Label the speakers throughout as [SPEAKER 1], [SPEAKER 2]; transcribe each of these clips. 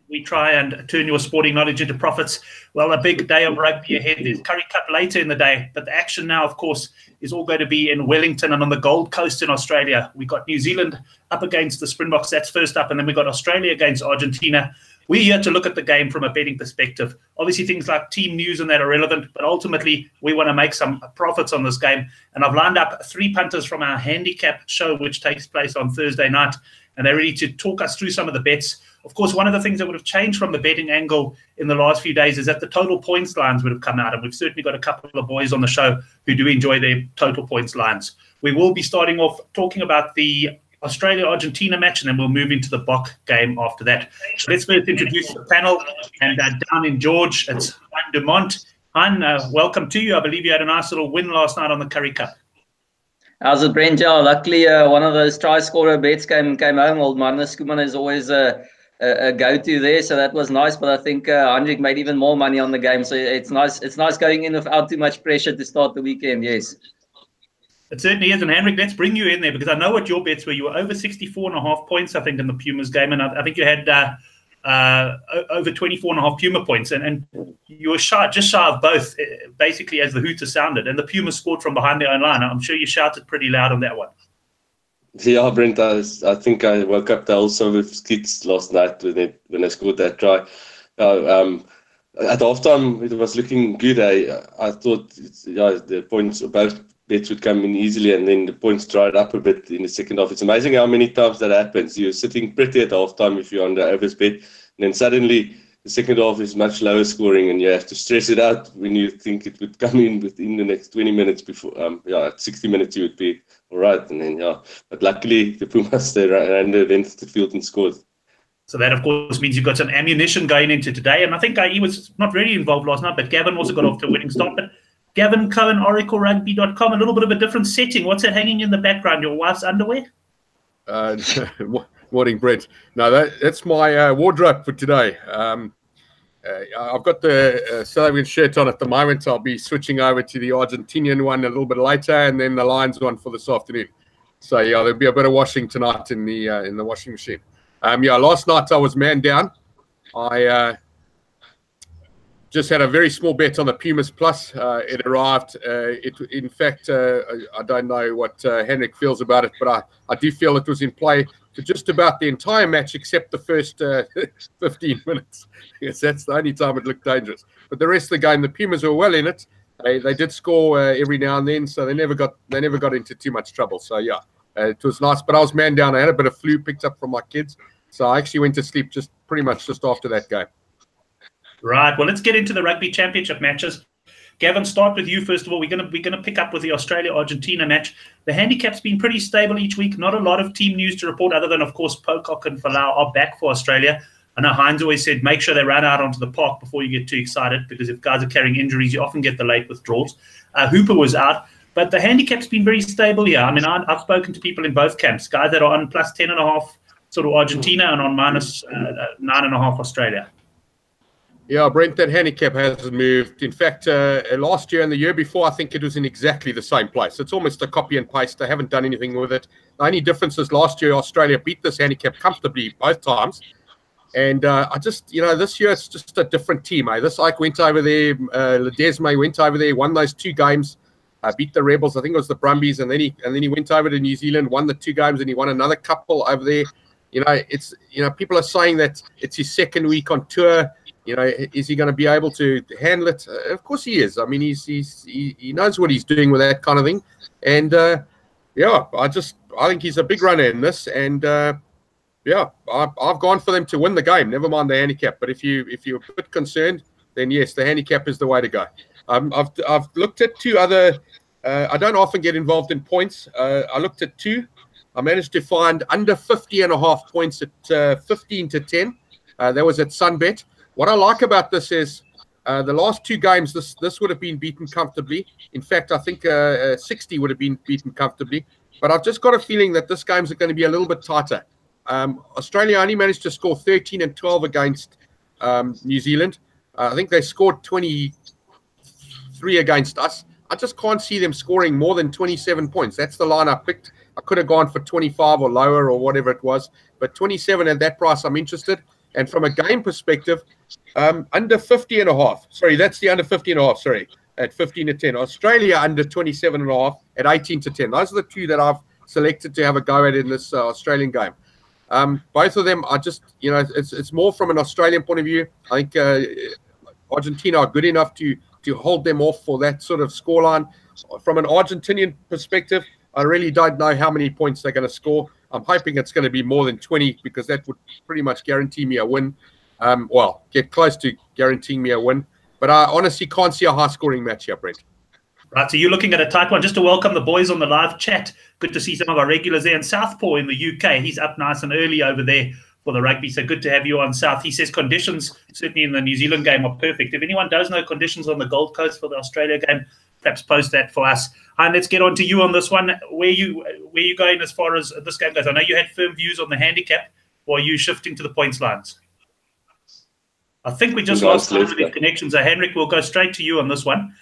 [SPEAKER 1] we try and turn your sporting knowledge into profits. Well, a big day of rugby ahead. There's Currie Cup later in the day, but the action now, of course, is all going to be in Wellington and on the Gold Coast in Australia. We got New Zealand up against the Springboks. That's first up, and then we got Australia against Argentina. We're here to look at the game from a betting perspective. Obviously, things like team news and that are relevant, but ultimately, we want to make some profits on this game. And I've lined up 3 punters from our handicap show, which takes place on Thursday night, and they're ready to talk us through some of the bets. Of course, one of the things that would have changed from the betting angle in the last few days is that the total points lines would have come out, and we've certainly got a couple of boys on the show who do enjoy their total points lines. We will be starting off talking about the Australia-Argentina match, and then we'll move into the Bok game after that. Let's first introduce the panel, and down in George, it's Hein Dumont. Hein, welcome to you. I believe you had a nice little win last night on the Currie Cup.
[SPEAKER 2] How's it, Brent? Yeah, luckily one of those try-scorer bets came home. Old Marnus Koeman is always a go-to there, so that was nice. But I think Hendrik made even more money on the game, so it's nice. It's nice going in without too much pressure to start the weekend. Yes,
[SPEAKER 1] it certainly is. And Hendrik, let's bring you in there because I know what your bets were. You were over 64.5 points, I think, in the Pumas game, and I think you had over 24.5 Puma points, and you were just shy of both, basically, as the hooter sounded. And the Pumas scored from behind their own line. I'm sure you shouted pretty loud on that one.
[SPEAKER 3] Yeah, Brent, I think I woke up the whole summer with skits last night when I scored that try. At halftime, it was looking good. I thought the points, both bets would come in easily, and then the points dried up a bit in the second half. It's amazing how many times that happens. You're sitting pretty at halftime if you're on the overs bet, and then suddenly the second half is much lower scoring, and you have to stress it out when you think it would come in within the next 20 minutes before. At 60 minutes you would be all right, and then but luckily the Pumas, they ran the length of the field and scored.
[SPEAKER 1] So that, of course, means you've got some ammunition going into today, and I think he was not really involved last night, but Gavin also got off to a winning start. But Gavin Cohen, OracleRugby.com, a little bit of a different setting. What's that hanging in the background? Your wife's underwear?
[SPEAKER 4] Morning, Brent. No, that's my wardrobe for today. I've got the South African shirt on at the moment. I'll be switching over to the Argentinian one a little bit later, and then the Lions one for this afternoon. So yeah, there'll be a bit of washing tonight in the washing machine. Last night I was man down. I just had a very small bet on the Pumas Plus. It arrived. In fact, I don't know what Hendrik feels about it, but I do feel it was in play for just about the entire match except the first 15 minutes. Yes, that's the only time it looked dangerous. But the rest of the game, the Pumas were well in it. They did score every now and then, so they never got into too much trouble. So yeah, it was nice. But I was man down. I had a bit of flu picked up from my kids, so I actually went to sleep pretty much just after that game.
[SPEAKER 1] Right. Well, let's get into the Rugby Championship matches. Gavin, start with you first of all. We're gonna pick up with the Australia-Argentina match. The handicap's been pretty stable each week. Not a lot of team news to report, other than, of course, Pocock and Falau are back for Australia. I know Heinz always said make sure they run out onto the park before you get too excited, because if guys are carrying injuries, you often get the late withdrawals. Hooper was out, but the handicap's been very stable here. I mean, I've spoken to people in both camps, guys that are on plus 10.5 sort of Argentina and on minus 9.5 Australia.
[SPEAKER 4] Yeah, Brent, that handicap hasn't moved. In fact, last year and the year before, I think it was in exactly the same place. It's almost a copy and paste. They haven't done anything with it. The only difference is last year, Australia beat this handicap comfortably both times. And this year, it's just a different team. This Ike went over there, Ledesma went over there, won those 2 games, beat the Rebels. I think it was the Brumbies. And then he went over to New Zealand, won the 2 games, and he won another couple over there. People are saying that it's his second week on tour. Is he going to be able to handle it? Of course he is. I mean, he knows what he's doing with that kind of thing. And I think he's a big runner in this. And I've gone for them to win the game. Never mind the handicap. But if you're a bit concerned, then yes, the handicap is the way to go. I've looked at 2 other. I don't often get involved in points. I looked at 2. I managed to find under 50.5 points at 15 to 10. That was at Sunbet. What I like about this is the last 2 games, this would have been beaten comfortably. In fact, I think 60 would have been beaten comfortably. But I've just got a feeling that this game's going to be a little bit tighter. Australia only managed to score 13 and 12 against New Zealand. I think they scored 23 against us. I just can't see them scoring more than 27 points. That's the line I picked. I could have gone for 25 or lower or whatever it was. But 27 at that price, I'm interested. And from a game perspective, under 50.5. Sorry, that's the under 50.5. Sorry, at 15-10. Australia under 27.5 at 18-10. Those are the two that I've selected to have a go at in this Australian game. Both of them are just, it's more from an Australian point of view. I think Argentina are good enough to hold them off for that sort of scoreline. From an Argentinian perspective, I really don't know how many points they're going to score. I'm hoping it's going to be more than 20 because that would pretty much guarantee me a win. Well, get close to guaranteeing me a win. But I honestly can't see a high-scoring match here, Brent.
[SPEAKER 1] Right, so you're looking at a tight one. Just to welcome the boys on the live chat. Good to see some of our regulars there. And Southpaw in the UK, he's up nice and early over there for the rugby. So good to have you on, South. He says conditions, certainly in the New Zealand game, are perfect. If anyone does know conditions on the Gold Coast for the Australia game, perhaps post that for us. And let's get on to you on this one. Where you going as far as this game goes? I know you had firm views on the handicap, or are you shifting to the points lines? I think we just lost some of these connections. So Henrik, we'll go straight to you on this one.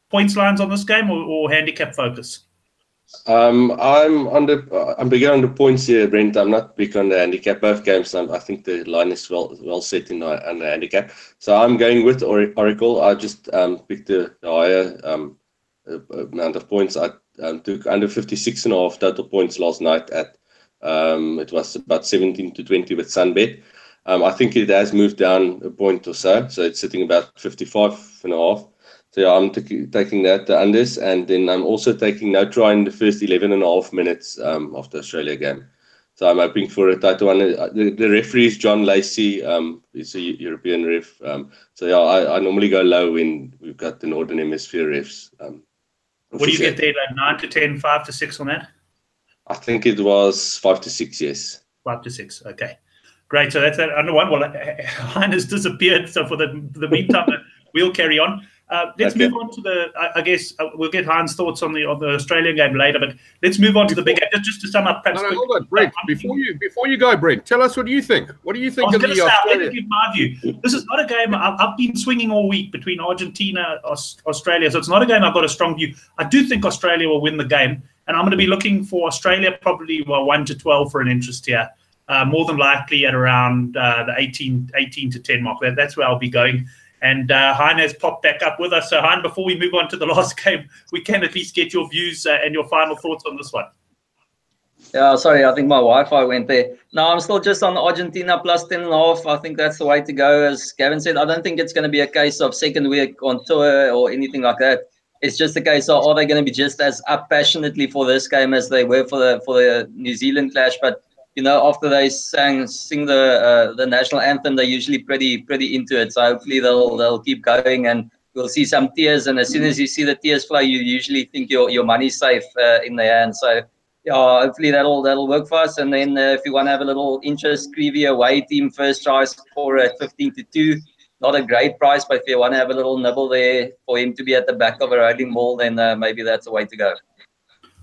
[SPEAKER 1] Points lines on this game or handicap focus?
[SPEAKER 3] I'm bigger on the points here, Brent. I'm not big on the handicap. Both games, I think the line is well set on the handicap. So I'm going with Oracle. I just picked the higher amount of points. I took under 56.5 total points last night at it was about 17-20 with Sunbet. I think it has moved down a point or so. So it's sitting about 55.5. So yeah, I'm taking that, the unders, and then I'm also taking no try in the first 11.5 minutes of the Australia game. So I'm hoping for a title one. The referee is John Lacey. He's a European ref. So yeah, I normally go low when we've got the Northern Hemisphere refs.
[SPEAKER 1] What do you get there, like 9 to 10, 5 to 6 on that?
[SPEAKER 3] I think it was 5 to 6, yes.
[SPEAKER 1] 5 to 6, okay. Great, so that's that under one. Well, Hein has disappeared, so for the meantime, we'll carry on. Let's move on to the. I guess we'll get Hein's thoughts on the Australian game later, but let's move on to the big game. Just to sum up, perhaps.
[SPEAKER 4] No, hold on, Brent. Before you go, Brent, tell us what do you think. What do you think of the Australia?
[SPEAKER 1] Let me give my view. This is not a game. I've been swinging all week between Argentina, Australia, so it's not a game I've got a strong view. I do think Australia will win the game, and I'm going to be looking for Australia probably 1 to 12 for an interest here. More than likely at around the 18 to 10 mark. That's where I'll be going. And Hein has popped back up with us. So Hein, before we move on to the last game, we can at least get your views and your final thoughts on this one.
[SPEAKER 2] Yeah, sorry, I think my Wi-Fi went there. No, I'm still just on Argentina plus 10.5. I think that's the way to go. As Gavin said, I don't think it's going to be a case of second week on tour or anything like that. It's just a case of, are they going to be just as up passionately for this game as they were for the New Zealand clash? But after they sing the national anthem, they're usually pretty into it. So hopefully they'll keep going, and we'll see some tears. And as soon as you see the tears flow, you usually think your money's safe in their hands. So yeah, hopefully that'll work for us. And then if you want to have a little interest, Creevy away team first try score at 15-2. Not a great price, but if you want to have a little nibble there for him to be at the back of a rolling ball, then maybe that's the way to go.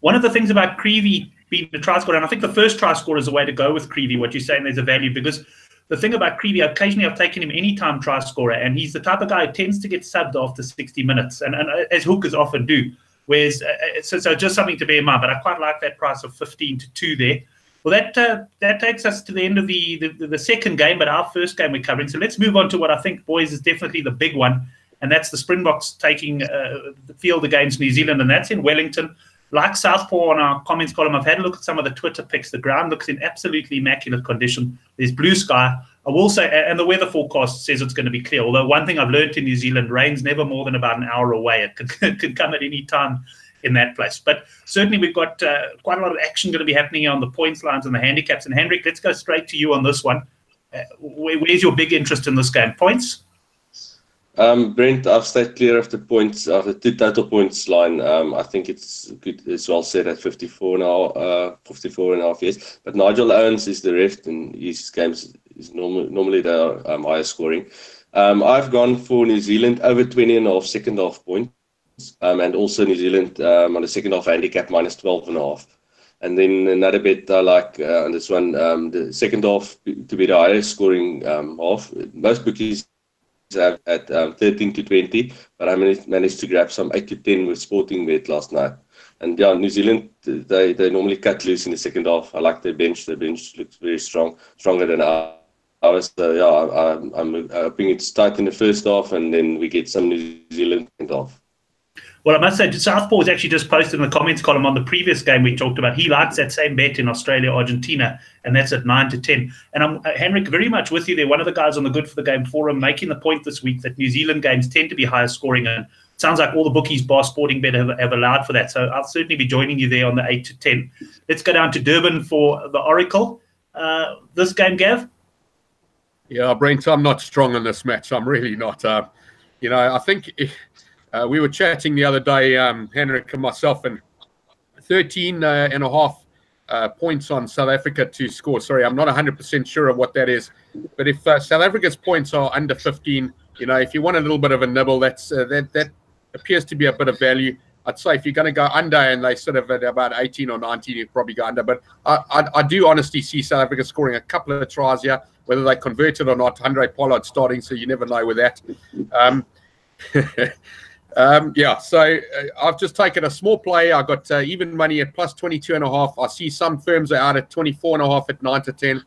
[SPEAKER 1] One of the things about Creevy being the try scorer, and I think the first try scorer is the way to go with Creevy, what you're saying, there's a value, because the thing about Creevy, occasionally I've taken him anytime try scorer, and he's the type of guy who tends to get subbed after 60 minutes, and as hookers often do. Whereas, so just something to bear in mind, but I quite like that price of 15-2 there. Well, that takes us to the end of the second game, but our first game we're covering. So let's move on to what I think, boys, is definitely the big one, and that's the Springboks taking the field against New Zealand, and that's in Wellington. Like Southpaw on our comments column, I've had a look at some of the Twitter pics. The ground looks in absolutely immaculate condition. There's blue sky. I will say, and the weather forecast says it's going to be clear. Although one thing I've learned in New Zealand, rain's never more than about an hour away. It could come at any time in that place. But certainly we've got quite a lot of action going to be happening on the points lines and the handicaps. And Hendrik, let's go straight to you on this one. Where's your big interest in this game? Points?
[SPEAKER 3] Brent, I've stayed clear of the points, of the total points line. I think it's good. It's well set at 54.5, yes. But Nigel Owens is the ref, and his games is normally they are higher scoring. I've gone for New Zealand over 20.5 second half points, and also New Zealand on the second half handicap minus 12.5. And then another bet I like on this one, the second half to be the highest scoring half. Most bookies have at 13-20, but I managed to grab some 8-10 with Sporting Bet last night. And yeah, New Zealand, they normally cut loose in the second half. I like their bench. Their bench looks very strong, stronger than I'm hoping it's tight in the first half, and then we get some New Zealand off.
[SPEAKER 1] Well, I must say, Southpaw has actually just posted in the comments column on the previous game we talked about. He likes that same bet in Australia, Argentina, and that's at 9 to 10. And I'm, Henrik, very much with you there. One of the guys on the Good for the Game forum making the point this week that New Zealand games tend to be higher scoring, and it sounds like all the bookies, bar sporting bet, have allowed for that. So I'll certainly be joining you there on the 8 to 10. Let's go down to Durban for the Oracle. This game, Gav?
[SPEAKER 4] Yeah, Brent, I'm not strong on this match. I'm really not. I think we were chatting the other day, Henrik and myself, and 13.5 points on South Africa to score. Sorry, I'm not 100% sure of what that is. But if South Africa's points are under 15, if you want a little bit of a nibble, that appears to be a bit of value. I'd say if you're going to go under and they sort of at about 18 or 19, you'd probably go under. But I do honestly see South Africa scoring a couple of tries here, whether they convert it or not. Andre Pollard starting, so you never know with that. So I've just taken a small play. I got even money at plus 22.5. I see some firms are out at 24.5 at 9 to 10.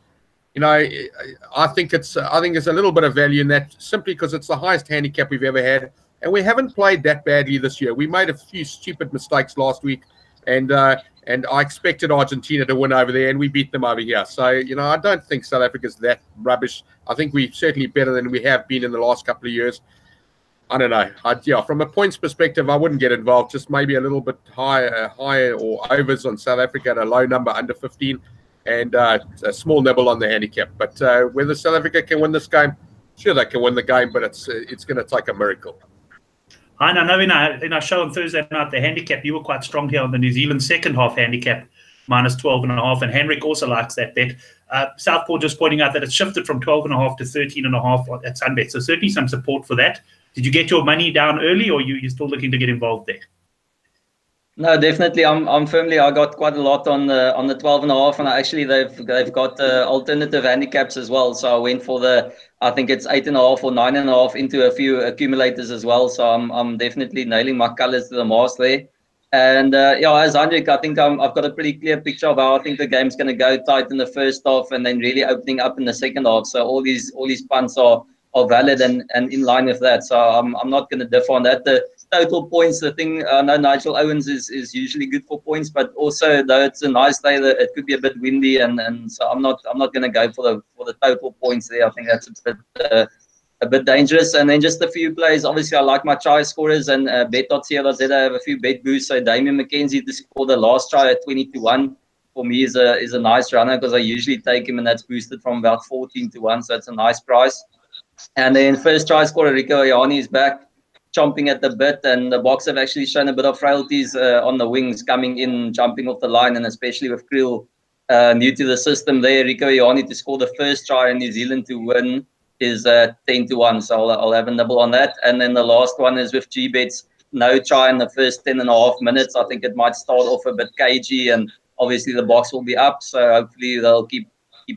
[SPEAKER 4] I think it's a little bit of value in that, simply because it's the highest handicap we've ever had, and we haven't played that badly this year. We made a few stupid mistakes last week, and I expected Argentina to win over there, and we beat them over here. So I don't think South Africa's that rubbish. I think we're certainly better than we have been in the last couple of years. I don't know. From a points perspective, I wouldn't get involved. Just maybe a little bit higher or overs on South Africa at a low number under 15, and a small nibble on the handicap. But whether South Africa can win this game, sure they can win the game, but it's going to take a miracle.
[SPEAKER 1] I know in our show on Thursday night, the handicap, you were quite strong here on the New Zealand second half handicap, minus 12.5, and Henrik also likes that bet. Southpaw just pointing out that it's shifted from 12.5 to 13.5 at Sunbet, so certainly some support for that. Did you get your money down early, or you're still looking to get involved there?
[SPEAKER 2] No, definitely. I'm firmly. I got quite a lot on the 12.5, and actually they've got alternative handicaps as well. So I went for I think it's 8.5 or 9.5 into a few accumulators as well. So I'm definitely nailing my colours to the mast there. And as Hendrik, I think I've got a pretty clear picture of how I think the game's going to go tight in the first half, and then really opening up in the second half. So all these punts are valid and in line with that. So I'm not going to differ on that. The total points, the thing, I know Nigel Owens is usually good for points, but also though it's a nice day, that it could be a bit windy, and so I'm not going to go for the total points there. I think that's a bit dangerous. And then just a few plays. Obviously, I like my try scorers, and bet.co.za have a few bet boosts. So Damian McKenzie to score the last try at 20-1 for me is a nice runner, because I usually take him, and that's boosted from about 14-1. So it's a nice price. And then first try scorer Rico Ioane is back, chomping at the bit, and the Boks have actually shown a bit of frailties on the wings, coming in, jumping off the line, and especially with Kriel new to the system there. Rico Ioane to score the first try in New Zealand to win is 10-1, so I'll have a nibble on that. And then the last one is with G-Bets, no try in the first 10.5 minutes. I think it might start off a bit cagey, and obviously the Boks will be up, so hopefully they'll keep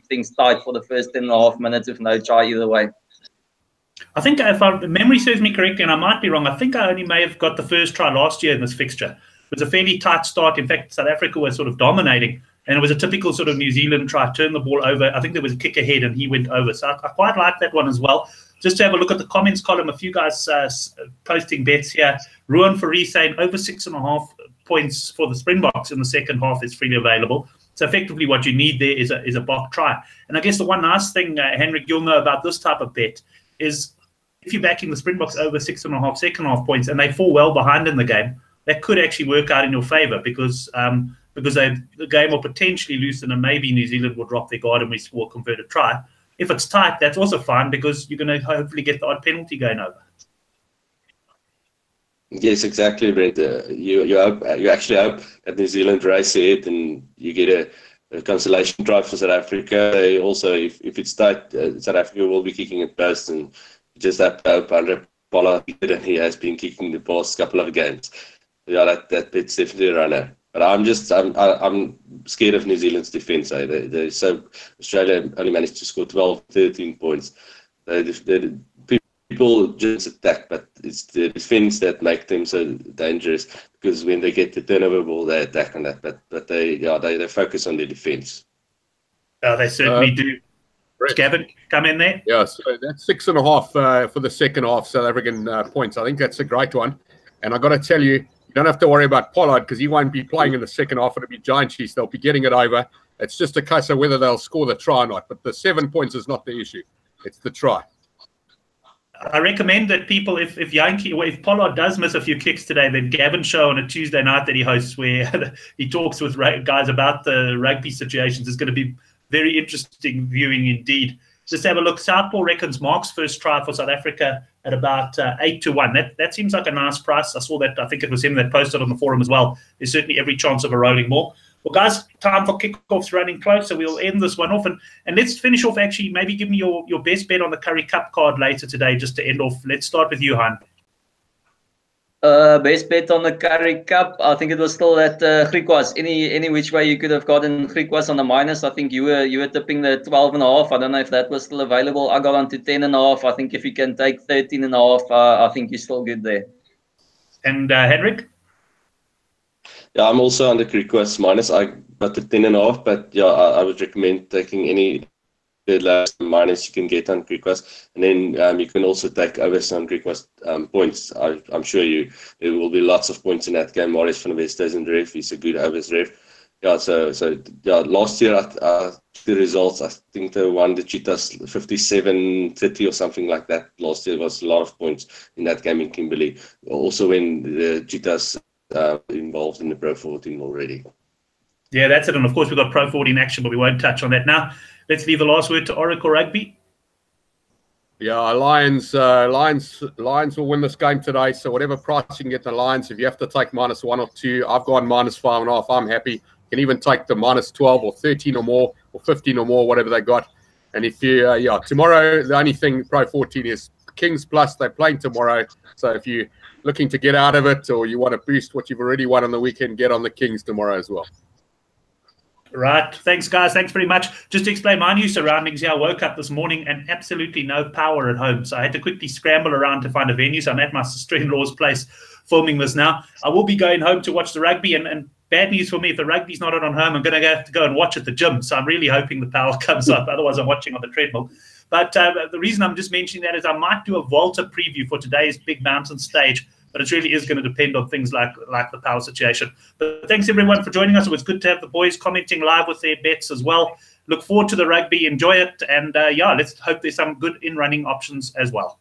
[SPEAKER 2] things tight for the first 10.5 minutes with no try either way.
[SPEAKER 1] I think, if memory serves me correctly, and I might be wrong, I think I only may have got the first try last year in this fixture. It was a fairly tight start. In fact, South Africa was sort of dominating, and it was a typical sort of New Zealand try, turn the ball over. I think there was a kick ahead, and he went over. So I quite like that one as well. Just to have a look at the comments column, a few guys posting bets here. Ruan Fari saying over 6.5 points for the Springboks in the second half is freely available. So effectively what you need there is a Bok try. And I guess the one nice thing, Henrik, you'll know about this type of bet is if you're backing the Springboks over 6.5 second half points and they fall well behind in the game, that could actually work out in your favour, because the game will potentially loosen, and maybe New Zealand will drop their guard and we score a converted try. If it's tight, that's also fine, because you're going to hopefully get the odd penalty going over.
[SPEAKER 3] Yes, exactly, Brent. You actually hope that New Zealand race ahead and you get a consolation try for South Africa. They also, if it's tight, South Africa will be kicking it post, and you just have to hope Andre Pollard, and he has been kicking the past couple of games. Yeah, that bet's definitely a runner. But I'm scared of New Zealand's defence. So Australia only managed to score 12, 13 points. People just attack, but it's the defence that make them so dangerous, because when they get the turnover ball, they attack on that. But they focus on the defence.
[SPEAKER 1] They certainly do. Gavin come in there.
[SPEAKER 4] Yeah, so that's 6.5 for the second half South African points. I think that's a great one. And I got to tell you, you don't have to worry about Pollard because he won't be playing in the second half. It'll be Giant Chiefs. They'll be getting it over. It's just a case of whether they'll score the try or not. But the 7 points is not the issue. It's the try.
[SPEAKER 1] I recommend that people, if Pollard does miss a few kicks today, then Gavin's show on a Tuesday night that he hosts, where he talks with guys about the rugby situations, is going to be very interesting viewing indeed. Just have a look. Southpaw reckons Mark's first try for South Africa at about 8-1. That seems like a nice price. I saw that. I think it was him that posted on the forum as well. There's certainly every chance of a rolling more. Well, guys, time for kickoffs running close, so we'll end this one off. And let's finish off, actually, maybe give me your best bet on the Curry Cup card later today, just to end off. Let's start with you, Han.
[SPEAKER 2] Best bet on the Curry Cup, I think it was still at Griquas. Any which way you could have gotten Griquas on the minus. I think you were tipping the 12.5. I don't know if that was still available. I got on to 10.5. I think if you can take 13.5, I think you're still good there.
[SPEAKER 1] And Henrik?
[SPEAKER 3] Yeah, I'm also on the Griquas minus. I got the 10.5, but yeah, I would recommend taking any last minus you can get on Griquas, and then you can also take overs on Griquas points. I'm sure there will be lots of points in that game. Marius van der Westhuizen isn't ref. He's a good overs ref. Yeah, so yeah, last year the results, I think they won the Cheetahs 57-30 or something like that. Last year was a lot of points in that game in Kimberley. Also when the Cheetahs involved in the Pro 14 already.
[SPEAKER 1] Yeah, that's it. And of course, we've got Pro 14 action, but we won't touch on that now. Let's leave the last word to Oracle Rugby.
[SPEAKER 4] Yeah, Lions will win this game today. So whatever price you can get the Lions, if you have to take -1 or 2, I've gone -5.5. I'm happy. You can even take the -12 or 13 or more or 15 or more, whatever they got. And if you, tomorrow, the only thing Pro 14 is Kings Plus. They're playing tomorrow. So if you're looking to get out of it or you want to boost what you've already won on the weekend, get on the Kings tomorrow as well.
[SPEAKER 1] Right. Thanks, guys. Thanks very much. Just to explain my new surroundings here, I woke up this morning and absolutely no power at home. So I had to quickly scramble around to find a venue. So I'm at my sister-in-law's place filming this now. I will be going home to watch the rugby. And bad news for me, if the rugby's not on home, I'm going to have to go and watch at the gym. So I'm really hoping the power comes up. Otherwise, I'm watching on the treadmill. But the reason I'm just mentioning that is I might do a Volta preview for today's Big Mountain stage. But it really is going to depend on things like the power situation. But thanks, everyone, for joining us. It was good to have the boys commenting live with their bets as well. Look forward to the rugby. Enjoy it. And, let's hope there's some good in-running options as well.